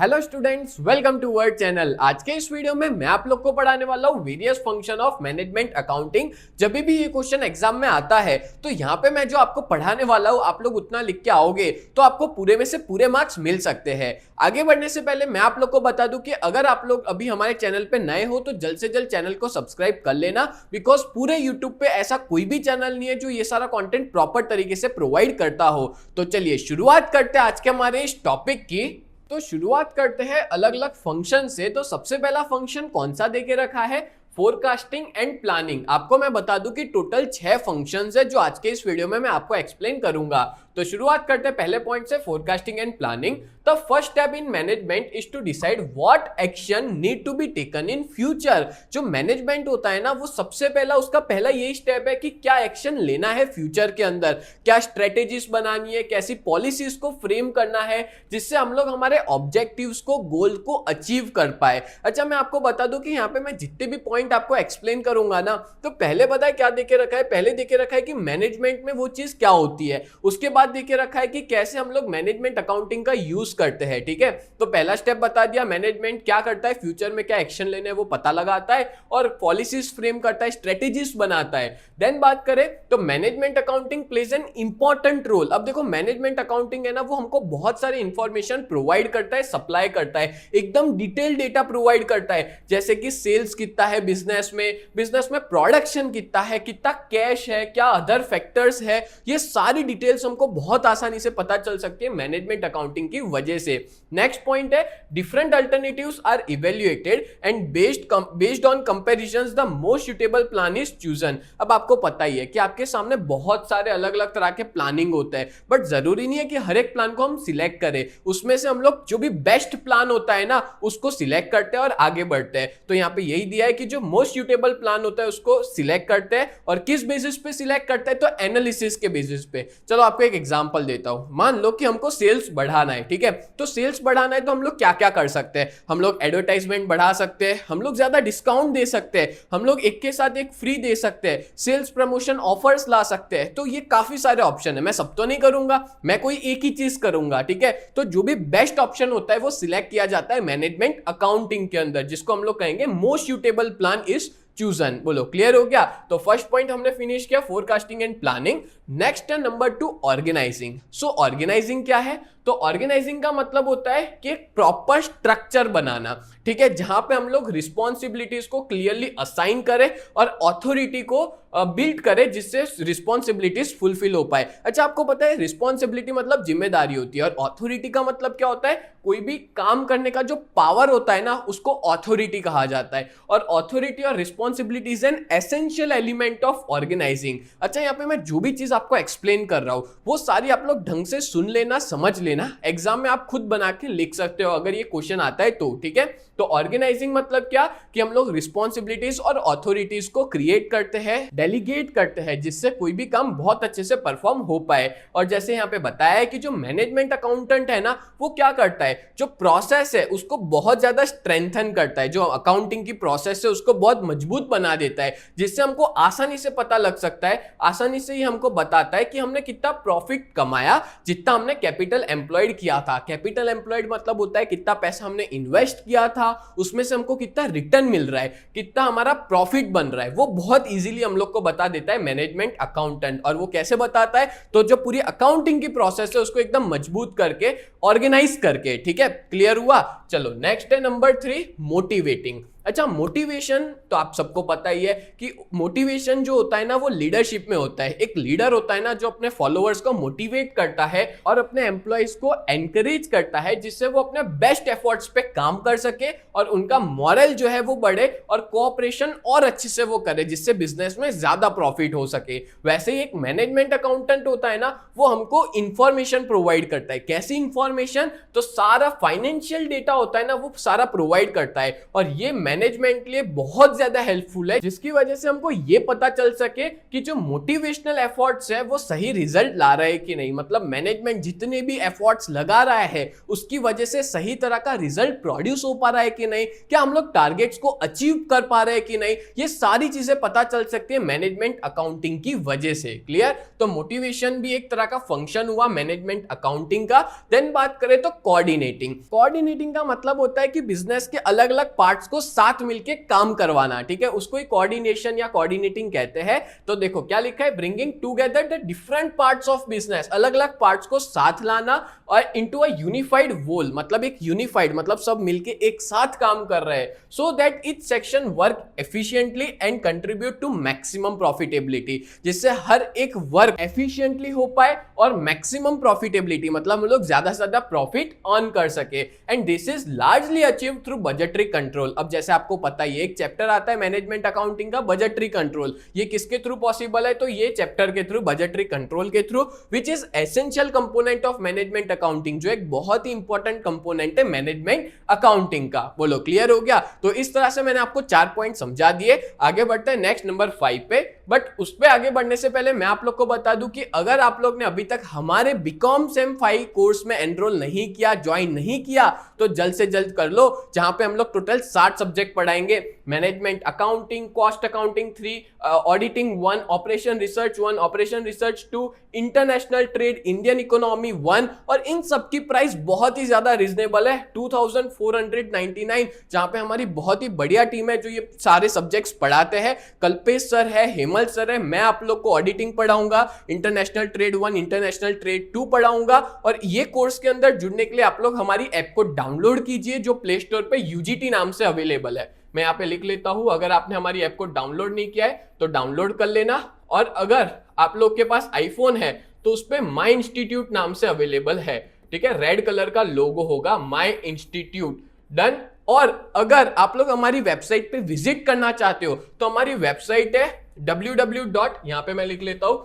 Hello students, welcome to word channel. आज के इस वीडियो में मैं आप लोग को पढ़ाने वाला हूँ various function of management accounting. जब भी ये क्वेश्चन एग्जाम में आता है तो यहाँ पे मैं जो आपको पढ़ाने वाला हूँ आप लोग उतना लिख के आओगे तो आपको पूरे में से पूरे मार्क्स मिल सकते हैं। आगे बढ़ने से पहले मैं आप लोग को बता दूं कि अगर आप लोग अभी हमारे चैनल पे नए हो तो जल्द से जल्द चैनल को सब्सक्राइब कर लेना, बिकॉज पूरे यूट्यूब पे ऐसा कोई भी चैनल नहीं है जो ये सारा कंटेंट प्रॉपर तरीके से प्रोवाइड करता हो। तो चलिए शुरुआत करते हैं आज के हमारे इस टॉपिक की। तो शुरुआत करते हैं अलग अलग फंक्शन से। तो सबसे पहला फंक्शन कौन सा देके रखा है? Forecasting and planning. आपको मैं बता दूं कि टोटल 6 फंक्शंस है जो आज के इस वीडियो में मैं आपको एक्सप्लेन करूंगा। तो शुरुआत करते हैं पहले पॉइंट से, forecasting and planning. The first step in management is to decide what action need to be taken in future. जो मैनेजमेंट होता है ना, वो सबसे पहला उसका पहला यही स्टेप है कि क्या एक्शन लेना है फ्यूचर के अंदर, क्या स्ट्रेटेजीज बनानी है, कैसी पॉलिसीज को फ्रेम करना है जिससे हम लोग हमारे ऑब्जेक्टिव्स को, गोल को अचीव कर पाए। अच्छा, मैं आपको बता दूं कि यहाँ पे मैं जितने भी पॉइंट आपको एक्सप्लेन करूंगा ना, तो पहले पता है क्या देके रखा है? पहले देके रखा है कि मैनेजमेंट में वो चीज क्या होती है, उसके बाद देके रखा है कि कैसे हम लोग मैनेजमेंट अकाउंटिंग का यूज करते हैं। ठीक है, तो पहला स्टेप बता दिया, मैनेजमेंट क्या करता है, फ्यूचर में क्या एक्शन लेने हैं वो पता लगाता है और पॉलिसीज फ्रेम करता है, स्ट्रेटेजीज बनाता है। देन बात करें तो management accounting plays an important role. अब देखो, मैनेजमेंट अकाउंटिंग है ना, वो हमको बहुत सारे इंफॉर्मेशन प्रोवाइड करता है, सप्लाई करता है, एकदम डिटेल डेटा प्रोवाइड करता है, जैसे कि सेल्स कितना है बिजनेस में प्रोडक्शन कितना है, कितना कैश है, क्या अदर फैक्टर्स है, ये सारी डिटेल्स हमको बहुत आसानी से पता चल सकती है मैनेजमेंट अकाउंटिंग की वजह से। नेक्स्ट पॉइंट है, different alternatives are evaluated and based on comparisons the most suitable plan is chosen. अब आपको पता ही है कि आपके सामने बहुत सारे अलग अलग तरह के प्लानिंग होते हैं, बट जरूरी नहीं है कि हर एक प्लान को हम सिलेक्ट करें। उसमें से हम लोग जो भी बेस्ट प्लान होता है ना, उसको सिलेक्ट करते हैं और आगे बढ़ते हैं। तो यहाँ पे यही दिया है कि जो मोस्ट सूटेबल प्लान होता है उसको सिलेक्ट करते हैं। और किस बेसिस पे सिलेक्ट करते हैं? तो एनालिसिस के बेसिस पे। चलो आपको एक एग्जांपल देता हूं। मान लो कि हमको सेल्स बढ़ाना है, ठीक है, तो सेल्स बढ़ाना है तो हम लोग क्या क्या कर सकते हैं? हम लोग एडवर्टाइजमेंट बढ़ा सकते हैं, हम लोग ज्यादा डिस्काउंट दे सकते हैं, हम लोग एक के साथ एक फ्री दे सकते हैं, सेल्स प्रमोशन ऑफर्स ला सकते हैं। तो ये काफी सारे ऑप्शन है, मैं सब तो नहीं करूंगा, मैं कोई एक ही चीज करूंगा। ठीक है, तो जो भी बेस्ट ऑप्शन होता है वो सिलेक्ट किया जाता है मैनेजमेंट अकाउंटिंग के अंदर, जिसको हम लोग कहेंगे most suitable plan is chosen. बोलो क्लियर हो गया? तो फर्स्ट पॉइंट हमने फिनिश किया, फोरकास्टिंग एंड प्लानिंग। नेक्स्ट है नंबर 2, ऑर्गेनाइजिंग। सो ऑर्गेनाइजिंग क्या है? तो ऑर्गेनाइजिंग का मतलब होता है कि एक प्रॉपर स्ट्रक्चर बनाना, ठीक है, जहां पे हम लोग रिस्पॉन्सिबिलिटीज को क्लियरली असाइन करें और अथॉरिटी को बिल्ड करें जिससे रिस्पॉन्सिबिलिटीज फुलफिल हो पाए। अच्छा, आपको पता है रिस्पॉन्सिबिलिटी मतलब जिम्मेदारी होती है और अथॉरिटी का मतलब क्या होता है? कोई भी काम करने का जो पावर होता है ना, उसको अथॉरिटी कहा जाता है। और अथॉरिटी और responsibility is an essential element of organising. अच्छा, यहाँ पे मैं जो भी चीज आपको एक्सप्लेन कर रहा हूं वो सारी आप लोग ढंग से सुन लेना, समझ लेना, एग्जाम में आप खुद बना के लिख सकते हो अगर ये क्वेश्चन आता है तो। ठीक है, तो ऑर्गेनाइजिंग मतलब क्या कि हम लोग रिस्पॉन्सिबिलिटीज और अथॉरिटीज को क्रिएट करते हैं, डेलीगेट करते हैं, जिससे कोई भी काम बहुत अच्छे से परफॉर्म हो पाए। और जैसे यहाँ पे बताया है कि जो मैनेजमेंट अकाउंटेंट है ना, वो क्या करता है, जो प्रोसेस है उसको बहुत ज्यादा स्ट्रेंथन करता है, जो अकाउंटिंग की प्रोसेस है उसको बहुत मजबूत बना देता है, जिससे हमको आसानी से पता लग सकता है, आसानी से ही हमको बताता है कि हमने कितना प्रॉफिट कमाया जितना हमने कैपिटल एम्प्लॉयड किया था। कैपिटल एम्प्लॉयड मतलब होता है कितना पैसा हमने इन्वेस्ट किया था, उसमें से हमको कितना रिटर्न मिल रहा है, कितना हमारा प्रॉफिट बन रहा है, वो बहुत इजीली हम लोग को बता देता है मैनेजमेंट अकाउंटेंट। और वो कैसे बताता है? तो जो पूरी अकाउंटिंग की प्रोसेस है उसको एकदम मजबूत करके, ऑर्गेनाइज करके। ठीक है, क्लियर हुआ? चलो नेक्स्ट है नंबर 3, मोटिवेटिंग। अच्छा, मोटिवेशन तो आप सबको पता ही है कि मोटिवेशन जो होता है ना वो लीडरशिप में होता है। एक लीडर होता है ना जो अपने फॉलोअर्स को मोटिवेट करता है और अपने एम्प्लॉइज को एनकरेज करता है, जिससे वो अपने बेस्ट एफर्ट्स पे काम कर सके और उनका मॉरल जो है वो बढ़े और कोऑपरेशन और अच्छे से वो करे, जिससे बिजनेस में ज्यादा प्रॉफिट हो सके। वैसे ही एक मैनेजमेंट अकाउंटेंट होता है ना, वो हमको इंफॉर्मेशन प्रोवाइड करता है। कैसी इंफॉर्मेशन? तो सारा फाइनेंशियल डेटा होता है ना, वो सारा प्रोवाइड करता है। और ये मैनेजमेंट के लिए बहुत ज्यादा हेल्पफुल है, जिसकी वजह से हमको ये पता चल सके कि जो मोटिवेशनल एफर्ट्स है वो सही रिजल्ट ला रहे हैं कि नहीं। मतलब मैनेजमेंट जितने भी एफर्ट्स लगा रहा है उसकी वजह से सही तरह का रिजल्ट प्रोड्यूस हो पा रहा है कि नहीं, क्या हम लोग टारगेट्स को अचीव कर पा रहे हैं कि नहीं, ये सारी चीजें पता चल सकती है मैनेजमेंट अकाउंटिंग की वजह से। क्लियर? तो मोटिवेशन भी एक तरह का फंक्शन हुआ मैनेजमेंट अकाउंटिंग का। देन बात करें तो कोऑर्डिनेटिंग। कोऑर्डिनेटिंग का मतलब होता है कि बिजनेस के अलग अलग पार्ट्स को साथ मिलकर काम करवाना, ठीक है, उसको ही कोऑर्डिनेशन या कोऑर्डिनेटिंग कहते हैं। तो देखो क्या लिखा है, bringing together the different parts of business, अलग अलग पार्ट्स को साथ लाना और इनटू अ यूनिफाइड होल, मतलब एक यूनिफाइड मतलब सब मिलके एक साथ काम कर रहे हैं, so that each section work efficiently and contribute to maximum profitability, जिससे हर एक वर्क एफिशिएंटली हो पाए और मैक्सिमम प्रॉफिटेबिलिटी मतलब हम लोग ज्यादा से ज्यादा प्रॉफिट अर्न कर सके। And this is largely achieve through budgetary control. अब जैसे आपको पता ही एक चैप्टर आता है मैनेजमेंट अकाउंटिंग का, बजटरी कंट्रोल। ये किसके थ्रू पॉसिबल है? तो ये चैप्टर के थ्रू, बजटरी कंट्रोल के through, which is essential component of management accounting, जो एक बहुत ही इंपॉर्टेंट कंपोनेंट है मैनेजमेंट अकाउंटिंग का। बोलो क्लियर हो गया? तो इस तरह से मैंने आपको 4 पॉइंट समझा दिए। आगे बढ़ते हैं नेक्स्ट नंबर 5 पे। बट उस पे आगे बढ़ने से पहले मैं आप लोग को बता दूं कि अगर आप लोग ने अभी तक हमारे बीकॉम सेम 5 कोर्स में एनरोल नहीं किया, ज्वाइन नहीं किया, तो जल्द से जल्द कर लो, जहां पे हम लोग टोटल 60 सब्जेक्ट पढ़ाएंगे। Management accounting, cost accounting 3, auditing 1, operation research 1, operation research 2, international trade, Indian economy 1, और इन सब की प्राइस बहुत ही ज्यादा रीजनेबल है, 2499, जहां पे हमारी बहुत ही बढ़िया टीम है जो ये सारे सब्जेक्ट्स पढ़ाते हैं। कल्पेश सर है, हेमल सर है, मैं आप लोग को ऑडिटिंग पढ़ाऊंगा, इंटरनेशनल ट्रेड 1, इंटरनेशनल ट्रेड 2 पढ़ाऊंगा। और ये कोर्स के अंदर जुड़ने के लिए आप लोग हमारी ऐप को डाउनलोड कीजिए, जो प्ले स्टोर पे यूजीटी नाम से अवेलेबल है। मैं यहाँ पे लिख लेता हूं, अगर आपने हमारी ऐप को डाउनलोड नहीं किया है तो डाउनलोड कर लेना। और अगर आप लोग के पास आईफोन है तो उस पर माई इंस्टीट्यूट नाम से अवेलेबल है, ठीक है, रेड कलर का लोगो होगा, माई इंस्टीट्यूट। डन। और अगर आप लोग हमारी वेबसाइट पे विजिट करना चाहते हो तो हमारी वेबसाइट है www. यहाँ पे मैं लिख लेता हूं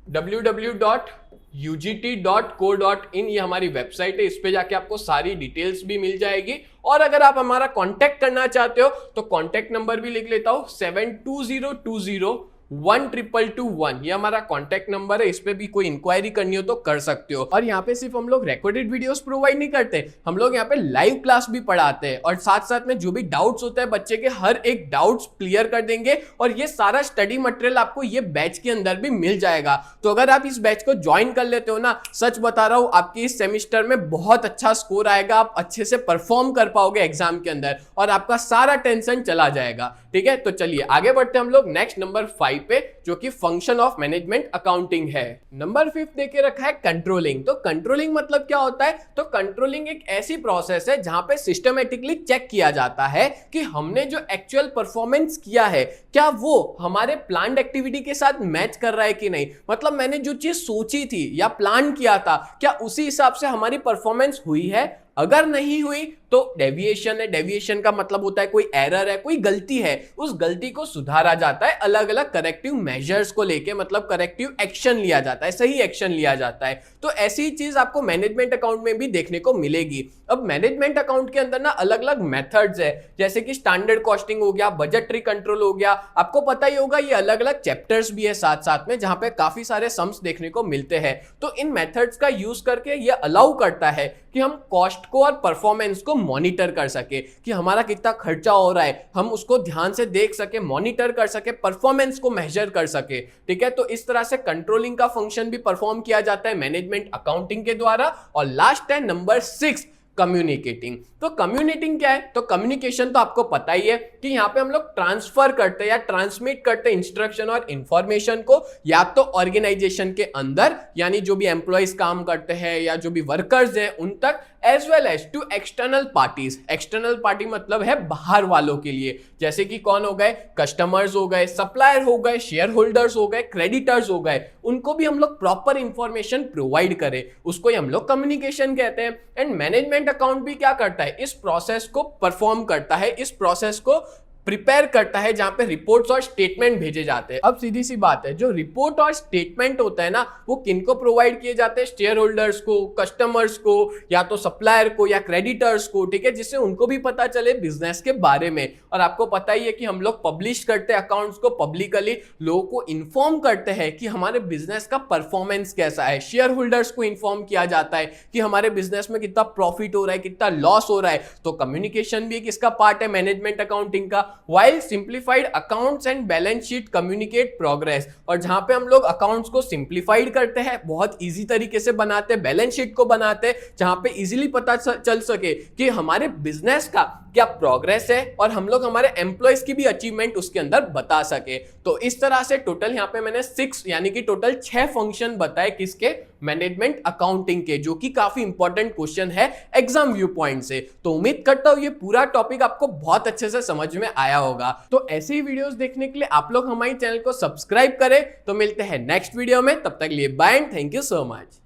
www.ugt.co.in, ये हमारी वेबसाइट है। इस पे जाके आपको सारी डिटेल्स भी मिल जाएगी। और अगर आप हमारा कांटेक्ट करना चाहते हो तो कांटेक्ट नंबर भी लिख लेता हूं 7202012221, ये हमारा कांटेक्ट नंबर है। इस पे भी कोई इंक्वायरी करनी हो तो कर सकते हो। और यहाँ पे सिर्फ हम लोग रिकॉर्डेड वीडियोस प्रोवाइड नहीं करते, हम लोग यहाँ पे लाइव क्लास भी पढ़ाते हैं, और साथ साथ में जो भी डाउट्स होते हैं बच्चे के, हर एक डाउट्स क्लियर कर देंगे। और ये सारा स्टडी मटेरियल आपको ये बैच के अंदर भी मिल जाएगा। तो अगर आप इस बैच को ज्वाइन कर लेते हो ना, सच बता रहा हूं, आपकी इस सेमिस्टर में बहुत अच्छा स्कोर आएगा, आप अच्छे से परफॉर्म कर पाओगे एग्जाम के अंदर, और आपका सारा टेंशन चला जाएगा। ठीक है, तो चलिए आगे बढ़ते हैं हम लोग नेक्स्ट नंबर 5 पे, जो कि फंक्शन ऑफ मैनेजमेंट अकाउंटिंग है। नंबर 5 देके रखा है कंट्रोलिंग। तो कंट्रोलिंग मतलब क्या होता है? तो कंट्रोलिंग एक ऐसी प्रोसेस है जहां पे सिस्टमेटिकली चेक किया जाता है कि हमने जो एक्चुअल परफॉर्मेंस किया है क्या वो हमारे प्लान्ड एक्टिविटी के साथ मैच कर रहा है कि नहीं। मतलब मैंने जो चीज सोची थी या प्लान किया था, क्या उसी हिसाब से हमारी परफॉर्मेंस हुई है। अगर नहीं हुई तो डेविएशन है। डेविएशन का मतलब होता है कोई एरर है, कोई गलती है, उस गलती को सुधारा जाता है अलग अलग करेक्टिव मेजर्स को लेके, मतलब करेक्टिव एक्शन लिया जाता है, सही एक्शन लिया जाता है। तो ऐसी चीज आपको मैनेजमेंट अकाउंट में भी देखने को मिलेगी। अब मैनेजमेंट अकाउंट के अंदर ना अलग अलग मेथड्स है, जैसे कि स्टैंडर्ड कॉस्टिंग हो गया, बजटरी कंट्रोल हो गया, आपको पता ही होगा। ये अलग अलग चैप्टर्स भी है साथ साथ में, जहां पे काफी सारे सम्स देखने को मिलते हैं। तो इन मेथड्स का यूज करके ये अलाउ करता है कि हम कॉस्ट को और परफॉर्मेंस को मॉनिटर कर सके, कि हमारा कितना खर्चा हो रहा है, हम उसको ध्यान से देख सके, मॉनिटर कर सके, परफॉर्मेंस को मेजर कर सके। ठीक है, तो इस तरह से कंट्रोलिंग का फंक्शन भी परफॉर्म किया जाता है मैनेजमेंट अकाउंटिंग के द्वारा। और लास्ट है नंबर 6, कम्युनिकेटिंग। तो कम्युनिकेटिंग क्या है? तो कम्युनिकेशन तो आपको पता ही है कि यहाँ पे हम लोग ट्रांसफर करते हैं या ट्रांसमिट करते हैं इंस्ट्रक्शन और इंफॉर्मेशन को, या तो ऑर्गेनाइजेशन के अंदर, यानी जो भी एम्प्लॉइज काम करते हैं या जो भी वर्कर्स हैं उन तक, as well as to external parties. External party मतलब है बाहर वालों के लिए, जैसे कि कौन हो गए? कस्टमर्स हो गए, सप्लायर हो गए, शेयर होल्डर्स हो गए, क्रेडिटर्स हो गए, उनको भी हम लोग प्रॉपर इंफॉर्मेशन प्रोवाइड करें, उसको ही हम लोग कम्युनिकेशन कहते हैं। एंड मैनेजमेंट अकाउंट भी क्या करता है? इस प्रोसेस को परफॉर्म करता है, इस प्रोसेस को प्रिपेयर करता है, जहां पे रिपोर्ट्स और स्टेटमेंट भेजे जाते हैं। अब सीधी सी बात है, जो रिपोर्ट और स्टेटमेंट होता है ना, वो किनको प्रोवाइड किए जाते हैं? शेयर होल्डर्स को, कस्टमर्स को, या तो सप्लायर को या क्रेडिटर्स को, ठीक है, जिससे उनको भी पता चले बिजनेस के बारे में। और आपको पता ही है कि हम लोग पब्लिश करते हैं अकाउंट्स को पब्लिकली, लोगों को इन्फॉर्म करते हैं कि हमारे बिजनेस का परफॉर्मेंस कैसा है। शेयर होल्डर्स को इन्फॉर्म किया जाता है कि हमारे बिजनेस में कितना प्रॉफिट हो रहा है, कितना लॉस हो रहा है। तो कम्युनिकेशन भी एक इसका पार्ट है मैनेजमेंट अकाउंटिंग का। While simplified accounts and balance sheet communicate progress, और जहां पे हम लोग अकाउंट्स को सिंप्लीफाइड करते हैं, बहुत इजी तरीके से बनाते हैं, बैलेंस शीट को बनाते हैं जहां पे इजीली पता चल सके कि हमारे बिजनेस का क्या प्रोग्रेस है, और हम लोग हमारे एम्प्लॉयज की भी अचीवमेंट उसके अंदर बता सके। तो इस तरह से टोटल यहाँ पे मैंने 6 यानी कि टोटल 6 फंक्शन बताए किसके? मैनेजमेंट अकाउंटिंग के, जो कि काफी इंपॉर्टेंट क्वेश्चन है एग्जाम व्यू पॉइंट से। तो उम्मीद करता हूं ये पूरा टॉपिक आपको बहुत अच्छे से समझ में आया होगा। तो ऐसे ही वीडियोस देखने के लिए आप लोग हमारे चैनल को सब्सक्राइब करें। तो मिलते हैं नेक्स्ट वीडियो में, तब तक के लिए bye and thank you so much.